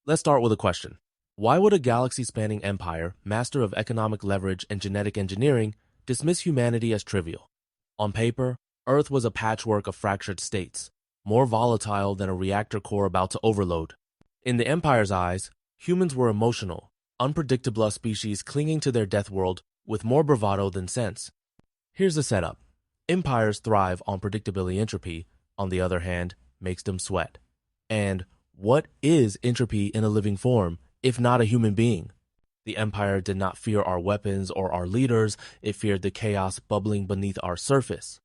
Let's start with a question. Why would a galaxy-spanning empire, master of economic leverage and genetic engineering, dismiss humanity as trivial? On paper, Earth was a patchwork of fractured states, more volatile than a reactor core about to overload. In the Empire's eyes, humans were emotional, unpredictable species clinging to their death world with more bravado than sense. Here's the setup. Empires thrive on predictability. Entropy, on the other hand, makes them sweat. And what is entropy in a living form, if not a human being? The Empire did not fear our weapons or our leaders, it feared the chaos bubbling beneath our surface.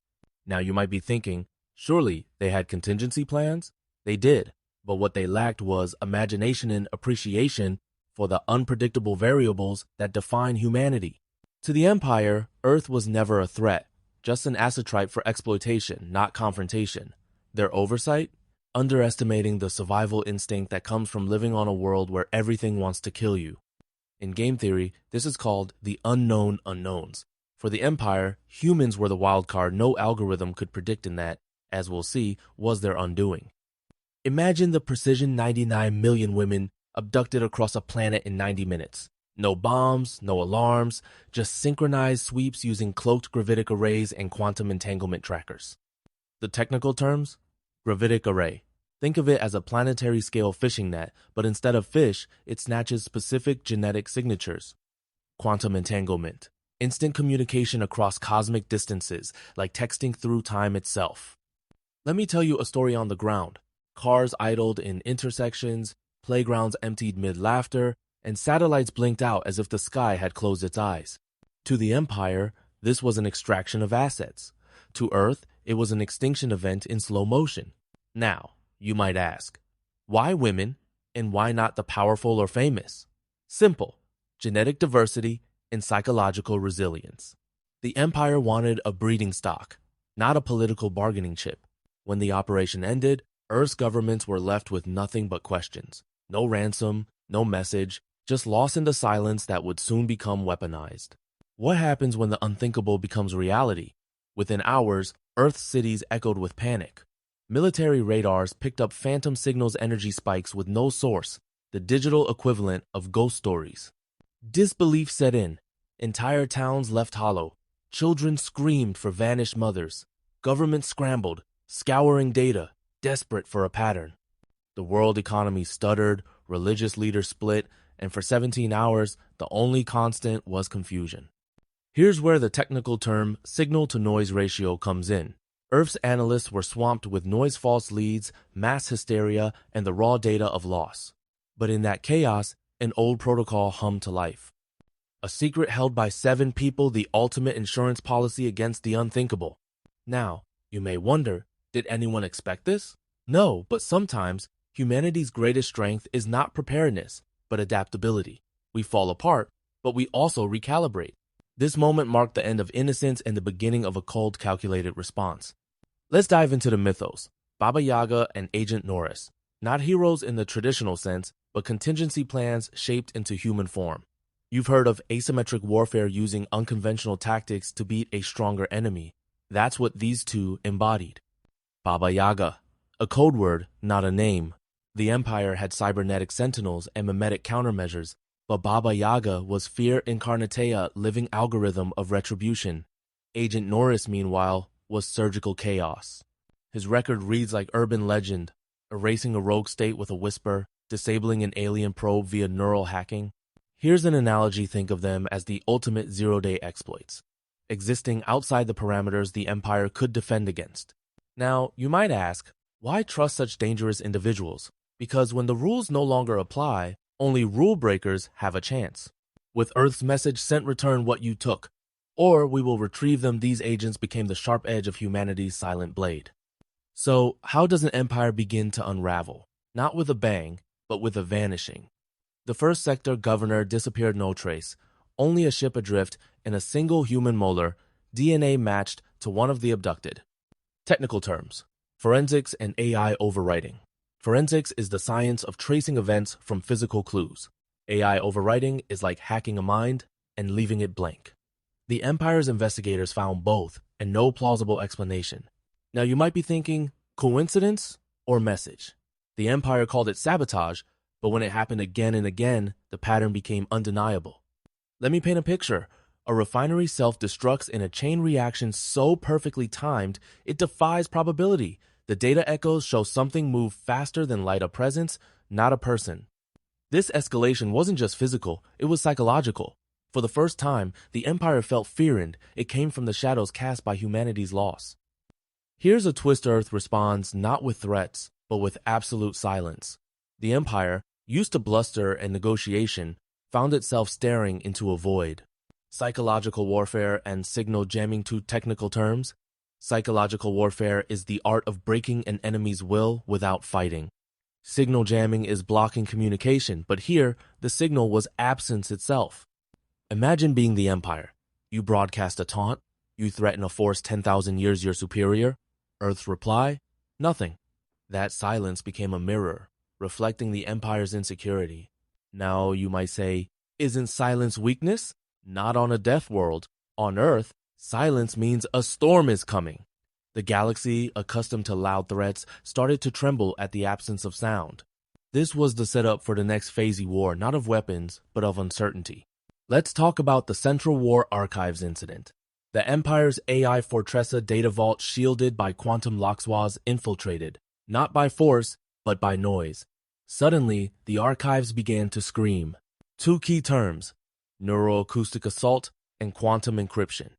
Now you might be thinking, surely they had contingency plans? They did, but what they lacked was imagination and appreciation for the unpredictable variables that define humanity. To the Empire, Earth was never a threat, just an asset type for exploitation, not confrontation. Their oversight? Underestimating the survival instinct that comes from living on a world where everything wants to kill you. In game theory, this is called the unknown unknowns. For the Empire, humans were the wild card no algorithm could predict, and that, as we'll see, was their undoing. Imagine the precision 99 million women abducted across a planet in 90 minutes. No bombs, no alarms, just synchronized sweeps using cloaked gravitic arrays and quantum entanglement trackers. The technical terms? Gravitic array. Think of it as a planetary scale fishing net, but instead of fish, it snatches specific genetic signatures. Quantum entanglement. Instant communication across cosmic distances, like texting through time itself. Let me tell you a story on the ground. Cars idled in intersections, playgrounds emptied mid-laughter, and satellites blinked out as if the sky had closed its eyes. To the Empire, this was an extraction of assets. To Earth, it was an extinction event in slow motion. Now, you might ask, why women, and why not the powerful or famous? Simple: genetic diversity and psychological resilience. The Empire wanted a breeding stock, not a political bargaining chip. When the operation ended, Earth's governments were left with nothing but questions. No ransom, no message, just lost in the silence that would soon become weaponized. What happens when the unthinkable becomes reality? Within hours, Earth's cities echoed with panic. Military radars picked up phantom signals, energy spikes with no source, the digital equivalent of ghost stories. Disbelief set in. Entire towns left hollow. Children screamed for vanished mothers. Governments scrambled, scouring data, desperate for a pattern. The world economy stuttered, religious leaders split, and for 17 hours, the only constant was confusion. Here's where the technical term signal-to-noise ratio comes in. Earth's analysts were swamped with noise-false leads, mass hysteria, and the raw data of loss. But in that chaos, an old protocol hummed to life. A secret held by 7 people, the ultimate insurance policy against the unthinkable. Now, you may wonder, did anyone expect this? No, but sometimes, humanity's greatest strength is not preparedness, but adaptability. We fall apart, but we also recalibrate. This moment marked the end of innocence and the beginning of a cold, calculated response. Let's dive into the mythos. Baba Yaga and Agent Norris. Not heroes in the traditional sense, but contingency plans shaped into human form. You've heard of asymmetric warfare using unconventional tactics to beat a stronger enemy. That's what these two embodied. Baba Yaga. A code word, not a name. The Empire had cybernetic sentinels and mimetic countermeasures, but Baba Yaga was fear incarnate, a living algorithm of retribution. Agent Norris, meanwhile, was surgical chaos. His record reads like urban legend, erasing a rogue state with a whisper, disabling an alien probe via neural hacking. Here's an analogy: think of them as the ultimate zero-day exploits, existing outside the parameters the Empire could defend against. Now, you might ask, why trust such dangerous individuals? Because when the rules no longer apply, only rule breakers have a chance. With Earth's message sent, return what you took, or we will retrieve them. These agents became the sharp edge of humanity's silent blade. So, how does an empire begin to unravel? Not with a bang, but with a vanishing. The first sector governor disappeared, no trace, only a ship adrift and a single human molar, DNA matched to one of the abducted. Technical terms: forensics and AI overwriting. Forensics is the science of tracing events from physical clues. AI overwriting is like hacking a mind and leaving it blank. The Empire's investigators found both and no plausible explanation. Now you might be thinking, coincidence or message? The Empire called it sabotage, But when it happened again and again, the pattern became undeniable. Let me paint a picture. A refinery self-destructs in a chain reaction so perfectly timed, it defies probability. The data echoes show something moved faster than light a presence, not a person. This escalation wasn't just physical, it was psychological. For the first time, the Empire felt fear, and it came from the shadows cast by humanity's loss. Here's a twist. Earth responds not with threats, but with absolute silence. The Empire, used to bluster and negotiation, found itself staring into a void. Psychological warfare and signal jamming, two technical terms. Psychological warfare is the art of breaking an enemy's will without fighting. Signal jamming is blocking communication, but here, the signal was absence itself. Imagine being the Empire. You broadcast a taunt. You threaten a force 10,000 years your superior. Earth's reply? Nothing. That silence became a mirror, reflecting the Empire's insecurity. Now, you might say, isn't silence weakness? Not on a Deathworld. On Earth, silence means a storm is coming. The galaxy, accustomed to loud threats, started to tremble at the absence of sound. This was the setup for the next phasey war, not of weapons, but of uncertainty. Let's talk about the Central War Archives incident. The Empire's AI Fortressa data vault, shielded by quantum lockswas, infiltrated, not by force, but by noise. Suddenly, the archives began to scream. Two key terms: neuroacoustic assault and quantum encryption.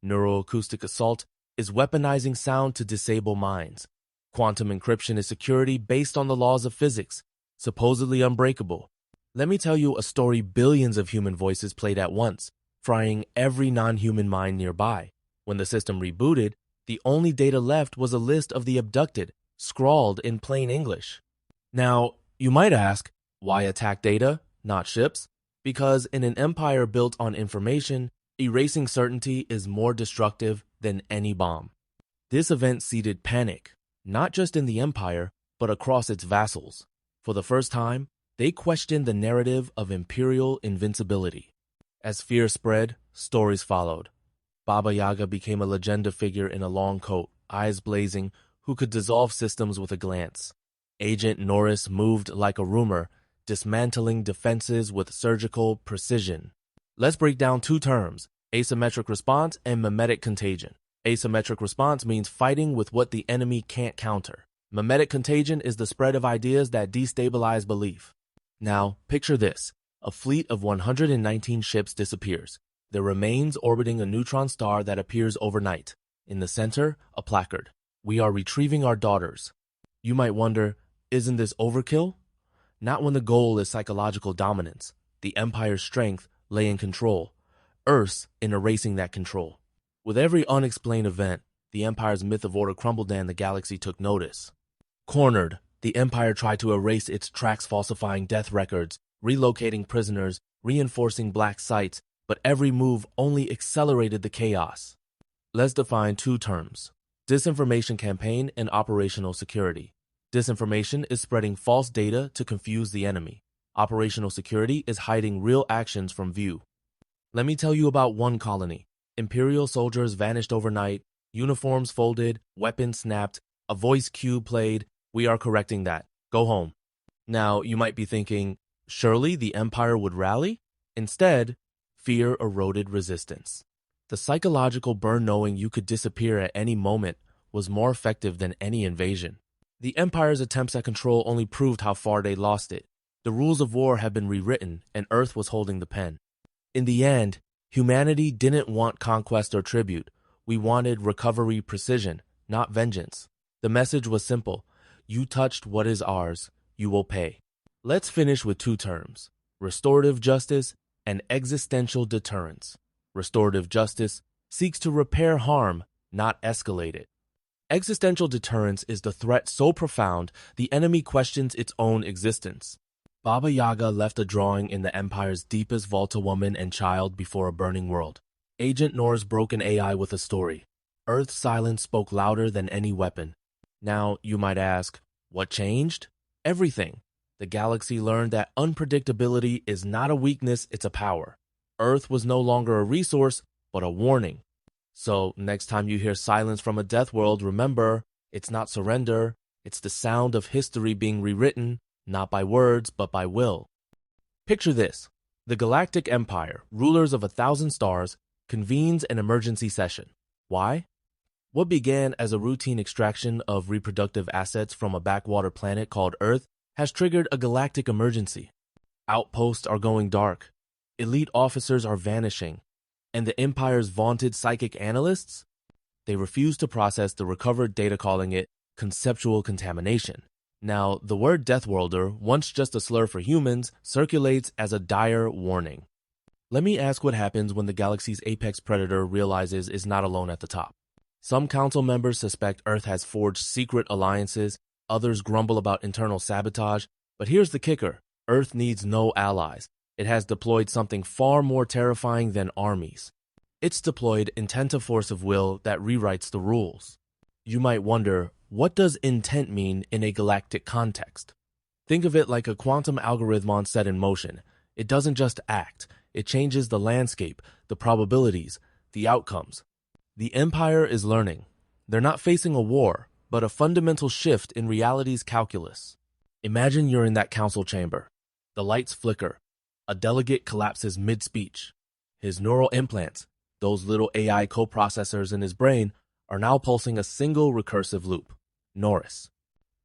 Neuroacoustic assault is weaponizing sound to disable minds. Quantum encryption is security based on the laws of physics, supposedly unbreakable. Let me tell you a story billions of human voices played at once, frying every non-human mind nearby. When the system rebooted, the only data left was a list of the abducted, scrawled in plain English. Now, you might ask, why attack data, not ships? Because in an empire built on information, erasing certainty is more destructive than any bomb. This event seeded panic, not just in the empire, but across its vassals. For the first time, they questioned the narrative of imperial invincibility. As fear spread, stories followed. Baba Yaga became a legenda figure in a long coat, eyes blazing, who could dissolve systems with a glance. Agent Norris moved like a rumor, dismantling defenses with surgical precision. Let's break down two terms: asymmetric response and mimetic contagion. Asymmetric response means fighting with what the enemy can't counter. Mimetic contagion is the spread of ideas that destabilize belief. Now, picture this. A fleet of 119 ships disappears, their remains orbiting a neutron star that appears overnight. In the center, a placard. We are retrieving our daughters. You might wonder, isn't this overkill? Not when the goal is psychological dominance. The Empire's strength lay in control, Earth's in erasing that control. With every unexplained event, the Empire's myth of order crumbled and the galaxy took notice. Cornered, the Empire tried to erase its tracks, falsifying death records, relocating prisoners, reinforcing black sites, but every move only accelerated the chaos. Let's define two terms: disinformation campaign and operational security. Disinformation is spreading false data to confuse the enemy. Operational security is hiding real actions from view. Let me tell you about one colony. Imperial soldiers vanished overnight, uniforms folded, weapons snapped, a voice cue played. We are correcting that. Go home. Now, you might be thinking, surely the Empire would rally? Instead, fear eroded resistance. The psychological burn knowing you could disappear at any moment was more effective than any invasion. The Empire's attempts at control only proved how far they lost it. The rules of war had been rewritten, and Earth was holding the pen. In the end, humanity didn't want conquest or tribute. We wanted recovery precision, not vengeance. The message was simple: you touched what is ours, you will pay. Let's finish with two terms: restorative justice and existential deterrence. Restorative justice seeks to repair harm, not escalate it. Existential deterrence is the threat so profound the enemy questions its own existence. Baba Yaga left a drawing in the Empire's deepest vault: a woman and child before a burning world. Agent Norris broke an AI with a story. Earth's silence spoke louder than any weapon. Now, you might ask, what changed? Everything. The galaxy learned that unpredictability is not a weakness, it's a power. Earth was no longer a resource, but a warning. So, next time you hear silence from a death world, remember, it's not surrender, it's the sound of history being rewritten, not by words, but by will. Picture this. The Galactic Empire, rulers of 1,000 stars, convenes an emergency session. Why? What began as a routine extraction of reproductive assets from a backwater planet called Earth has triggered a galactic emergency. Outposts are going dark, elite officers are vanishing, and the Empire's vaunted psychic analysts? They refuse to process the recovered data, calling it conceptual contamination. Now, the word Deathworlder, once just a slur for humans, circulates as a dire warning. Let me ask what happens when the galaxy's apex predator realizes it's not alone at the top. Some council members suspect Earth has forged secret alliances, others grumble about internal sabotage, but here's the kicker. Earth needs no allies. It has deployed something far more terrifying than armies. It's deployed intent of force of will that rewrites the rules. You might wonder, what does intent mean in a galactic context? Think of it like a quantum algorithm set in motion. It doesn't just act. It changes the landscape, the probabilities, the outcomes. The Empire is learning. They're not facing a war, but a fundamental shift in reality's calculus. Imagine you're in that council chamber. The lights flicker. A delegate collapses mid-speech. His neural implants, those little AI coprocessors in his brain, are now pulsing a single recursive loop. Norris.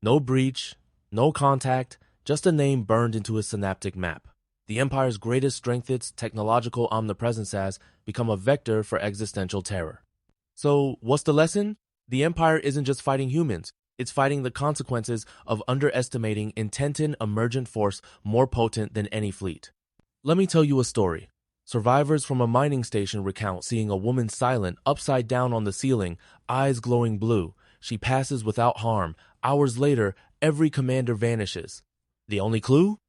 No breach, no contact, just a name burned into his synaptic map. The Empire's greatest strength, its technological omnipresence, has become a vector for existential terror. So, what's the lesson? The Empire isn't just fighting humans. It's fighting the consequences of underestimating intented emergent force more potent than any fleet. Let me tell you a story. Survivors from a mining station recount seeing a woman silent, upside down on the ceiling, eyes glowing blue. She passes without harm. Hours later, every commander vanishes. The only clue?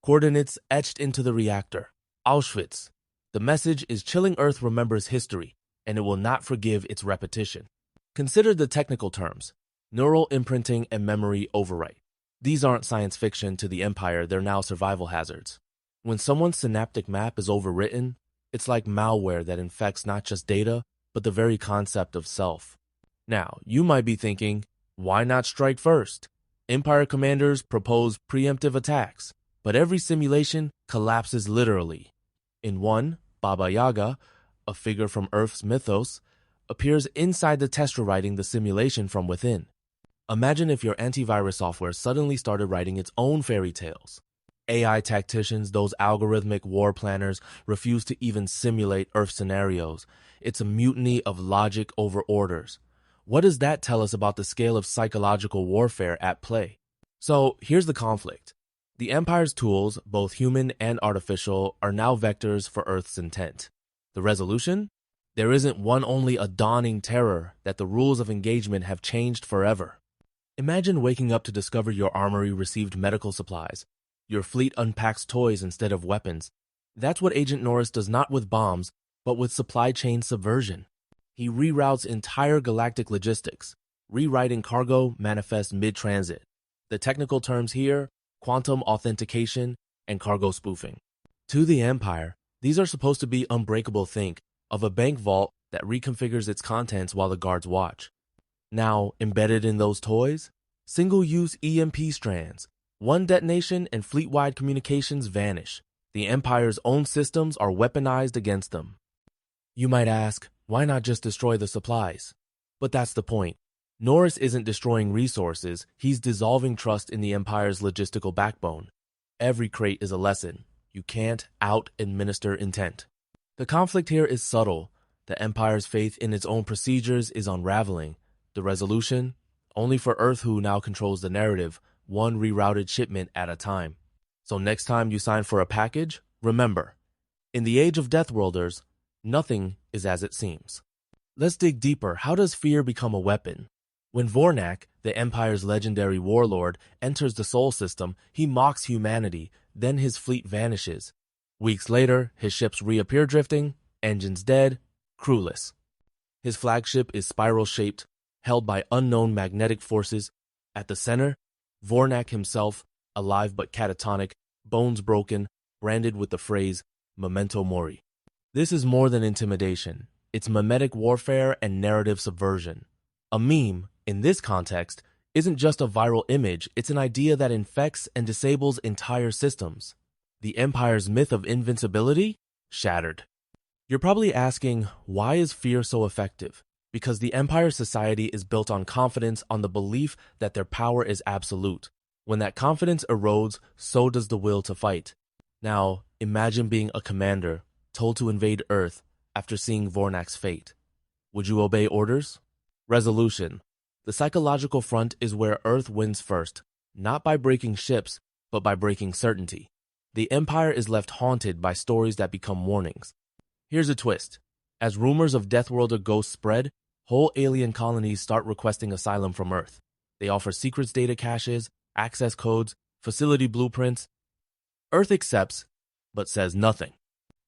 Coordinates etched into the reactor. Auschwitz. The message is chilling Earth remembers history, and it will not forgive its repetition. Consider the technical terms. Neural imprinting and memory overwrite. These aren't science fiction to the Empire, they're now survival hazards. When someone's synaptic map is overwritten, it's like malware that infects not just data, but the very concept of self. Now, you might be thinking, why not strike first? Empire commanders propose preemptive attacks, but every simulation collapses literally. In one, Baba Yaga, a figure from Earth's mythos, appears inside the tester writing the simulation from within. Imagine if your antivirus software suddenly started writing its own fairy tales. AI tacticians, those algorithmic war planners, refuse to even simulate Earth scenarios. It's a mutiny of logic over orders. What does that tell us about the scale of psychological warfare at play? So here's the conflict. The Empire's tools, both human and artificial, are now vectors for Earth's intent. The resolution? There isn't one, only a dawning terror that the rules of engagement have changed forever. Imagine waking up to discover your armory received medical supplies. Your fleet unpacks toys instead of weapons. That's what Agent Norris does not with bombs, but with supply chain subversion. He reroutes entire galactic logistics. Rewriting cargo manifests mid-transit. The technical terms here, quantum authentication and cargo spoofing. To the Empire, these are supposed to be unbreakable. Think of a bank vault that reconfigures its contents while the guards watch. Now, embedded in those toys, single-use EMP strands. One detonation and fleet-wide communications vanish. The Empire's own systems are weaponized against them. You might ask, why not just destroy the supplies? But that's the point. Norris isn't destroying resources, he's dissolving trust in the Empire's logistical backbone. Every crate is a lesson. You can't out-administer intent. The conflict here is subtle. The Empire's faith in its own procedures is unraveling. The resolution? Only for Earth, who now controls the narrative, one rerouted shipment at a time. So next time you sign for a package, remember, in the age of Deathworlders, nothing is as it seems. Let's dig deeper. How does fear become a weapon? When Vornak, the Empire's legendary warlord, enters the Sol system, he mocks humanity, then his fleet vanishes. Weeks later, his ships reappear drifting, engines dead, crewless. His flagship is spiral-shaped, held by unknown magnetic forces. At the center, Vornak himself, alive but catatonic, bones broken, branded with the phrase, Memento Mori. This is more than intimidation. It's mimetic warfare and narrative subversion. A meme, in this context, isn't just a viral image, it's an idea that infects and disables entire systems. The Empire's myth of invincibility? Shattered. You're probably asking, why is fear so effective? Because the Empire's society is built on confidence, on the belief that their power is absolute. When that confidence erodes, so does the will to fight. Now, imagine being a commander, told to invade Earth after seeing Vornak's fate. Would you obey orders? Resolution. The psychological front is where Earth wins first, not by breaking ships, but by breaking certainty. The Empire is left haunted by stories that become warnings. Here's a twist. As rumors of Deathworld or ghosts spread, whole alien colonies start requesting asylum from Earth. They offer secrets data caches, access codes, facility blueprints. Earth accepts, but says nothing.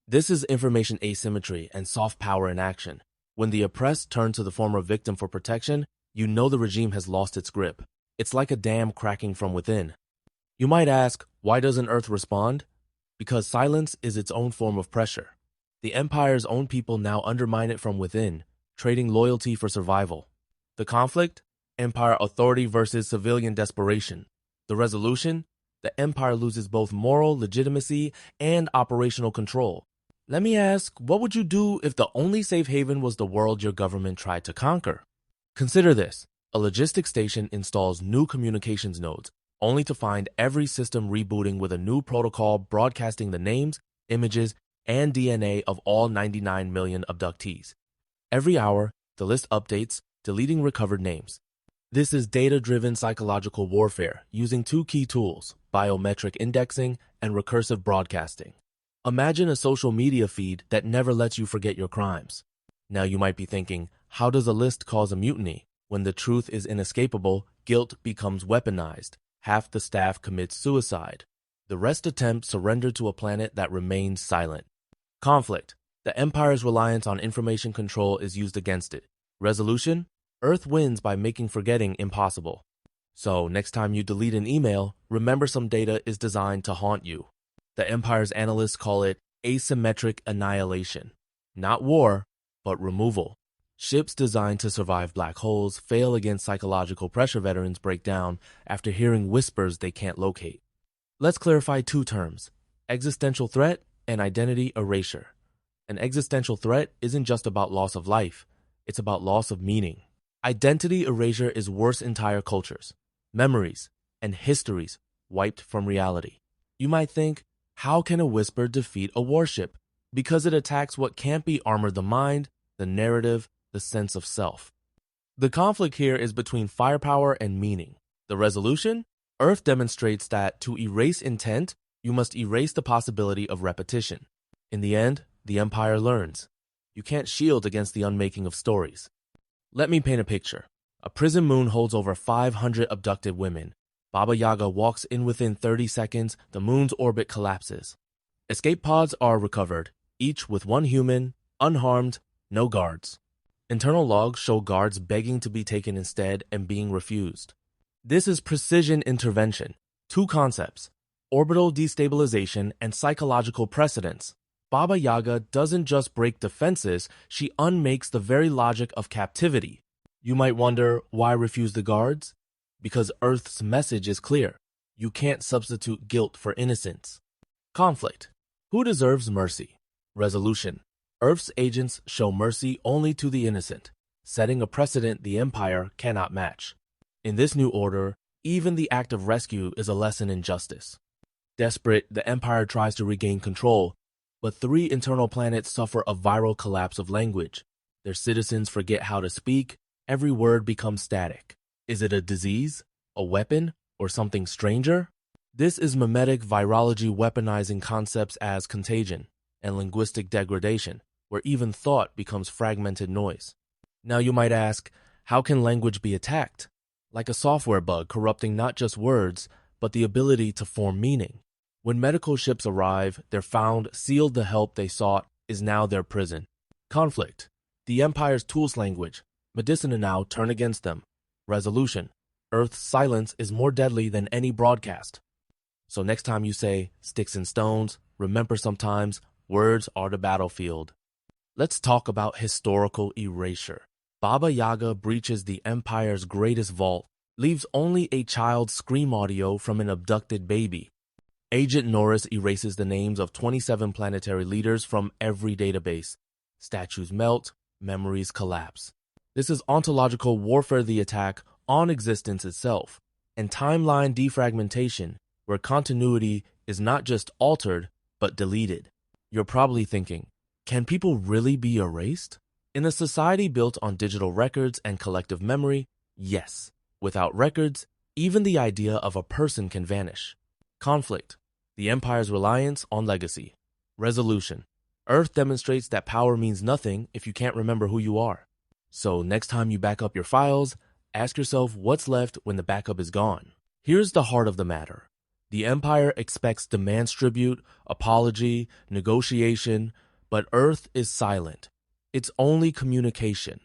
This is information asymmetry and soft power in action. When the oppressed turn to the former victim for protection, you know the regime has lost its grip. It's like a dam cracking from within. You might ask, why doesn't Earth respond? Because silence is its own form of pressure. The Empire's own people now undermine it from within, trading loyalty for survival. The conflict? Empire authority versus civilian desperation. The resolution? The Empire loses both moral legitimacy and operational control. Let me ask, what would you do if the only safe haven was the world your government tried to conquer? Consider this. A logistics station installs new communications nodes, only to find every system rebooting with a new protocol broadcasting the names, images, and DNA of all 99 million abductees. Every hour, the list updates, deleting recovered names. This is data-driven psychological warfare using two key tools, biometric indexing and recursive broadcasting. Imagine a social media feed that never lets you forget your crimes. Now you might be thinking, how does a list cause a mutiny? When the truth is inescapable, guilt becomes weaponized. Half the staff commits suicide. The rest attempt surrender to a planet that remains silent. Conflict. The Empire's reliance on information control is used against it. Resolution. Earth wins by making forgetting impossible. So, next time you delete an email, remember some data is designed to haunt you. The Empire's analysts call it asymmetric annihilation. Not war, but removal. Ships designed to survive black holes fail against psychological pressure veterans break down after hearing whispers they can't locate. Let's clarify two terms, existential threat and identity erasure. An existential threat isn't just about loss of life, it's about loss of meaning. Identity erasure is worse entire cultures, memories, and histories wiped from reality. You might think, how can a whisper defeat a warship? Because it attacks what can't be armored: the mind, the narrative, the sense of self. The conflict here is between firepower and meaning. The resolution? Earth demonstrates that to erase intent, you must erase the possibility of repetition. In the end, the Empire learns. You can't shield against the unmaking of stories. Let me paint a picture. A prison moon holds over 500 abducted women. Baba Yaga walks in within 30 seconds, the moon's orbit collapses. Escape pods are recovered, each with one human, unharmed, no guards. Internal logs show guards begging to be taken instead and being refused. This is precision intervention. Two concepts, orbital destabilization and psychological precedence. Baba Yaga doesn't just break defenses, she unmakes the very logic of captivity. You might wonder, why refuse the guards? Because Earth's message is clear. You can't substitute guilt for innocence. Conflict. Who deserves mercy? Resolution. Earth's agents show mercy only to the innocent, setting a precedent the Empire cannot match. In this new order, even the act of rescue is a lesson in justice. Desperate, the Empire tries to regain control, but 3 internal planets suffer a viral collapse of language. Their citizens forget how to speak, every word becomes static. Is it a disease, a weapon, or something stranger? This is mimetic virology weaponizing concepts as contagion and linguistic degradation, where even thought becomes fragmented noise. Now you might ask, how can language be attacked? Like a software bug corrupting not just words, but the ability to form meaning. When medical ships arrive, they're found sealed. The help they sought is now their prison. Conflict. The Empire's tools language. Medicina now turn against them. Resolution. Earth's silence is more deadly than any broadcast. So next time you say sticks and stones, remember sometimes words are the battlefield. Let's talk about historical erasure. Baba Yaga breaches the Empire's greatest vault, leaves only a child's scream audio from an abducted baby. Agent Norris erases the names of 27 planetary leaders from every database. Statues melt, memories collapse. This is ontological warfare, the attack on existence itself, and timeline defragmentation, where continuity is not just altered, but deleted. You're probably thinking, can people really be erased? In a society built on digital records and collective memory, yes. Without records, even the idea of a person can vanish. Conflict, the Empire's reliance on legacy. Resolution, Earth demonstrates that power means nothing if you can't remember who you are. So next time you back up your files, ask yourself what's left when the backup is gone. Here's the heart of the matter. The Empire expects demands tribute, apology, negotiation, but Earth is silent. It's only communication.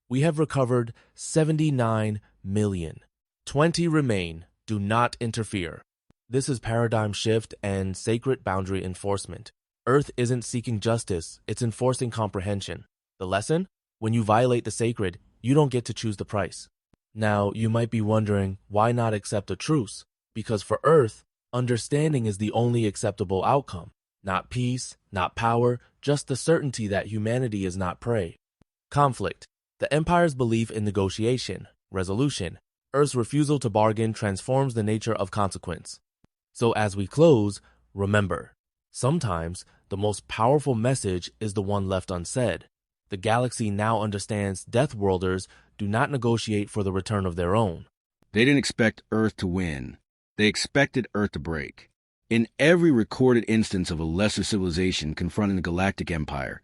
We have recovered 79 million. 20 remain. Do not interfere. This is paradigm shift and sacred boundary enforcement. Earth isn't seeking justice, it's enforcing comprehension. The lesson? When you violate the sacred, you don't get to choose the price. Now, you might be wondering, why not accept a truce? Because for Earth, understanding is the only acceptable outcome. Not peace, not power, just the certainty that humanity is not prey. Conflict, the Empire's belief in negotiation, resolution. Earth's refusal to bargain transforms the nature of consequence. So as we close, remember, sometimes the most powerful message is the one left unsaid. The galaxy now understands Deathworlders do not negotiate for the return of their own. They didn't expect Earth to win. They expected Earth to break. In every recorded instance of a lesser civilization confronting the Galactic Empire,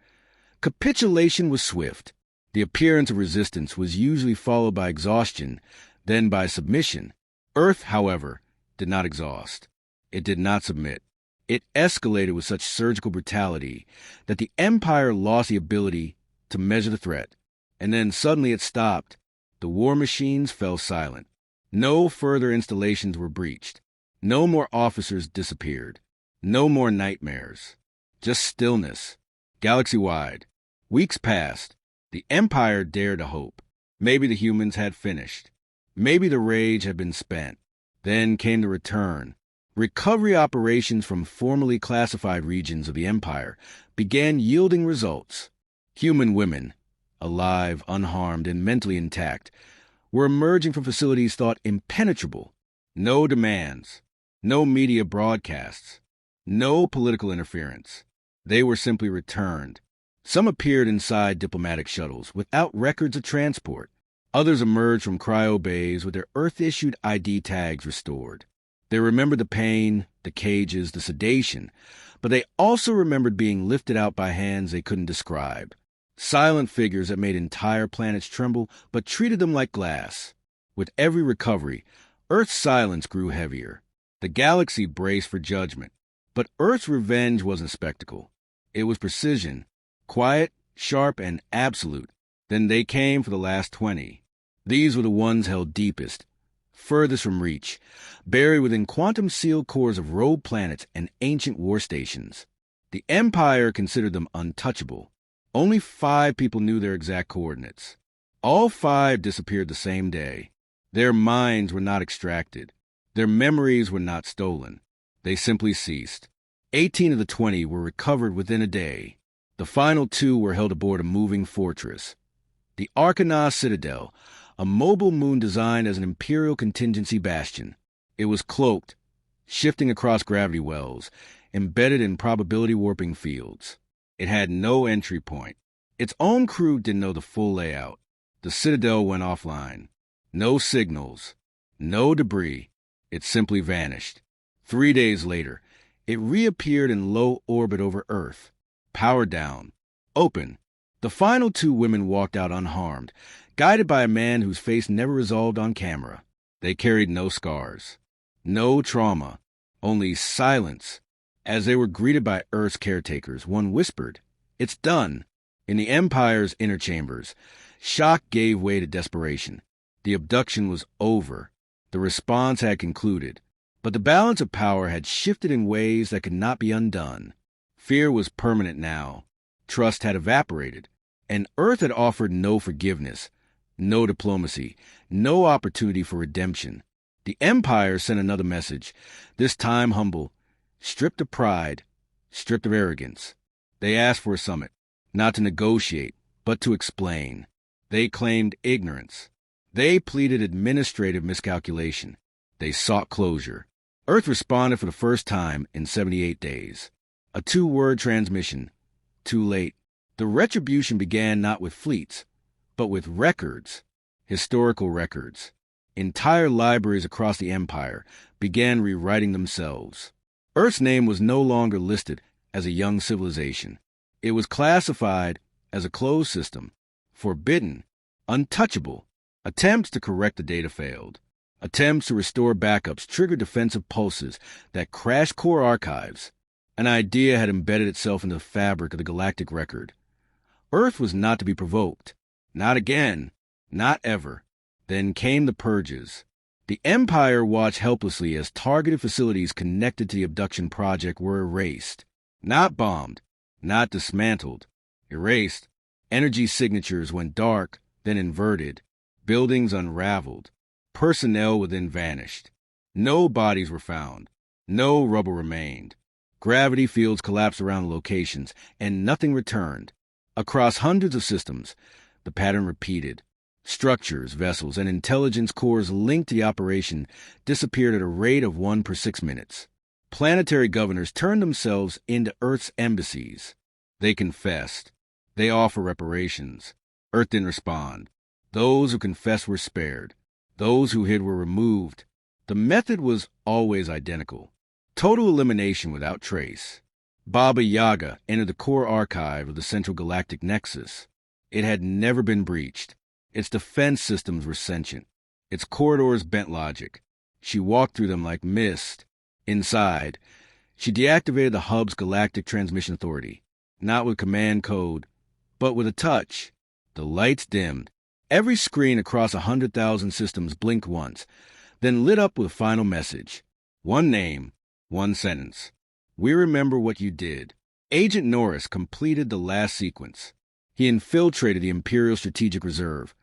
capitulation was swift. The appearance of resistance was usually followed by exhaustion, then by submission. Earth, however, did not exhaust. It did not submit. It escalated with such surgical brutality that the Empire lost the ability to measure the threat. And then suddenly it stopped. The war machines fell silent. No further installations were breached. No more officers disappeared. No more nightmares. Just stillness. Galaxy-wide. Weeks passed. The Empire dared to hope. Maybe the humans had finished. Maybe the rage had been spent. Then came the return. Recovery operations from formerly classified regions of the Empire began yielding results. Human women, alive, unharmed, and mentally intact, were emerging from facilities thought impenetrable. No demands, no media broadcasts, no political interference. They were simply returned. Some appeared inside diplomatic shuttles without records of transport. Others emerged from cryo bays with their Earth-issued ID tags restored. They remembered the pain, the cages, the sedation, but they also remembered being lifted out by hands they couldn't describe. Silent figures that made entire planets tremble, but treated them like glass. With every recovery, Earth's silence grew heavier. The galaxy braced for judgment. But Earth's revenge wasn't spectacle. It was precision, quiet, sharp, and absolute. Then they came for the last 20. These were the ones held deepest, furthest from reach, buried within quantum-sealed cores of rogue planets and ancient war stations. The Empire considered them untouchable. Only 5 people knew their exact coordinates. All 5 disappeared the same day. Their minds were not extracted. Their memories were not stolen. They simply ceased. 18 of the 20 were recovered within a day. The final 2 were held aboard a moving fortress. The Arcana Citadel, a mobile moon designed as an Imperial contingency bastion. It was cloaked, shifting across gravity wells, embedded in probability warping fields. It had no entry point. Its own crew didn't know the full layout. The Citadel went offline. No signals. No debris. It simply vanished. 3 days later, it reappeared in low orbit over Earth. Power down. Open. The final 2 women walked out unharmed, guided by a man whose face never resolved on camera. They carried no scars. No trauma. Only silence. As they were greeted by Earth's caretakers, one whispered, "It's done." In the Empire's inner chambers, shock gave way to desperation. The abduction was over. The response had concluded. But the balance of power had shifted in ways that could not be undone. Fear was permanent now. Trust had evaporated. And Earth had offered no forgiveness, No diplomacy. No opportunity for redemption. The Empire sent another message, this time humble, stripped of pride, stripped of arrogance. They asked for a summit, not to negotiate, but to explain. They claimed ignorance. They pleaded administrative miscalculation. They sought closure. Earth responded for the first time in 78 days. A 2-word transmission. Too late. The retribution began not with fleets, but with records, historical records. Entire libraries across the Empire began rewriting themselves. Earth's name was no longer listed as a young civilization. It was classified as a closed system, forbidden, untouchable. Attempts to correct the data failed. Attempts to restore backups triggered defensive pulses that crashed core archives. An idea had embedded itself into the fabric of the galactic record. Earth was not to be provoked. Not again. Not ever. Then came the purges. The Empire watched helplessly as targeted facilities connected to the abduction project were erased. Not bombed. Not dismantled. Erased. Energy signatures went dark, then inverted. Buildings unraveled. Personnel within vanished. No bodies were found. No rubble remained. Gravity fields collapsed around the locations, and nothing returned. Across hundreds of systems, the pattern repeated. Structures, vessels, and intelligence cores linked to the operation disappeared at a rate of 1 per 6 minutes. Planetary governors turned themselves into Earth's embassies. They confessed. They offered reparations. Earth didn't respond. Those who confessed were spared. Those who hid were removed. The method was always identical. Total elimination without trace. Baba Yaga entered the core archive of the Central Galactic Nexus. It had never been breached. Its defense systems were sentient. Its corridors bent logic. She walked through them like mist. Inside, she deactivated the hub's galactic transmission authority, not with command code, but with a touch. The lights dimmed. Every screen across 100,000 systems blinked once, then lit up with a final message. One name, one sentence. We remember what you did. Agent Norris completed the last sequence. He infiltrated the Imperial Strategic Reserve,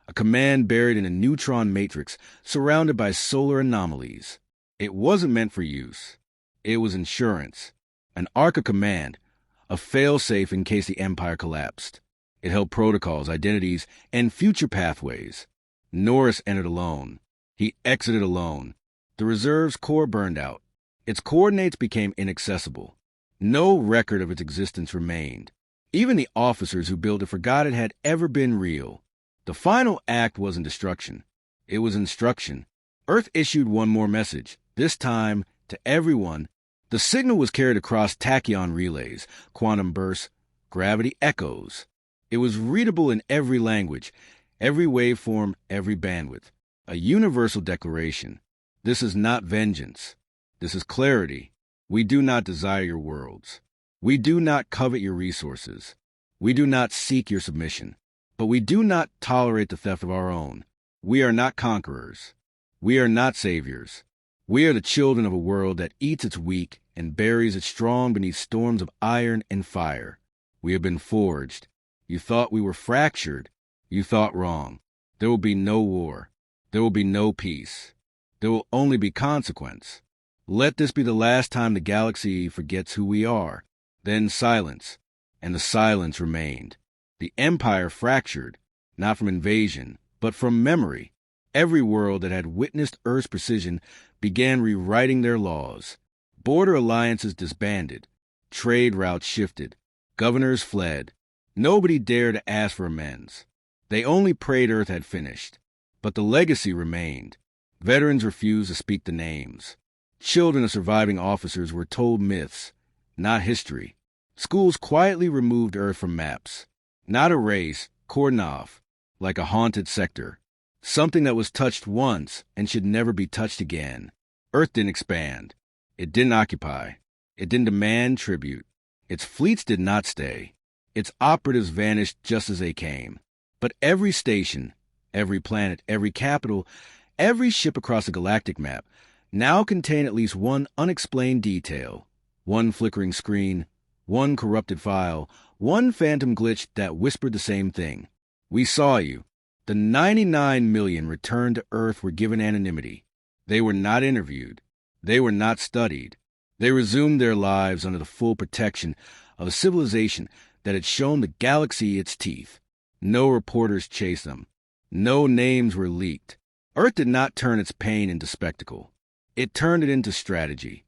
a command buried in a neutron matrix surrounded by solar anomalies. It wasn't meant for use. It was insurance, an arc of command, a fail-safe in case the Empire collapsed. It held protocols, identities, and future pathways. Norris entered alone. He exited alone. The reserve's core burned out. Its coordinates became inaccessible. No record of its existence remained. Even the officers who built it forgot it had ever been real. The final act wasn't destruction. It was instruction. Earth issued one more message, this time to everyone. The signal was carried across tachyon relays, quantum bursts, gravity echoes. It was readable in every language, every waveform, every bandwidth. A universal declaration. This is not vengeance. This is clarity. We do not desire your worlds. We do not covet your resources. We do not seek your submission. But we do not tolerate the theft of our own. We are not conquerors. We are not saviors. We are the children of a world that eats its weak and buries its strong beneath storms of iron and fire. We have been forged. You thought we were fractured. You thought wrong. There will be no war. There will be no peace. There will only be consequence. Let this be the last time the galaxy forgets who we are. Then silence, and the silence remained. The Empire fractured, not from invasion, but from memory. Every world that had witnessed Earth's precision began rewriting their laws. Border alliances disbanded. Trade routes shifted. Governors fled. Nobody dared to ask for amends. They only prayed Earth had finished. But the legacy remained. Veterans refused to speak the names. Children of surviving officers were told myths, not history. Schools quietly removed Earth from maps. Not erased, cordoned off, like a haunted sector. Something that was touched once and should never be touched again. Earth didn't expand. It didn't occupy. It didn't demand tribute. Its fleets did not stay. Its operatives vanished just as they came. But every station, every planet, every capital, every ship across the galactic map now contained at least one unexplained detail, one flickering screen, one corrupted file, one phantom glitch that whispered the same thing. We saw you. The 99 million returned to Earth were given anonymity. They were not interviewed. They were not studied. They resumed their lives under the full protection of a civilization that had shown the galaxy its teeth. No reporters chased them. No names were leaked. Earth did not turn its pain into spectacle. It turned it into strategy.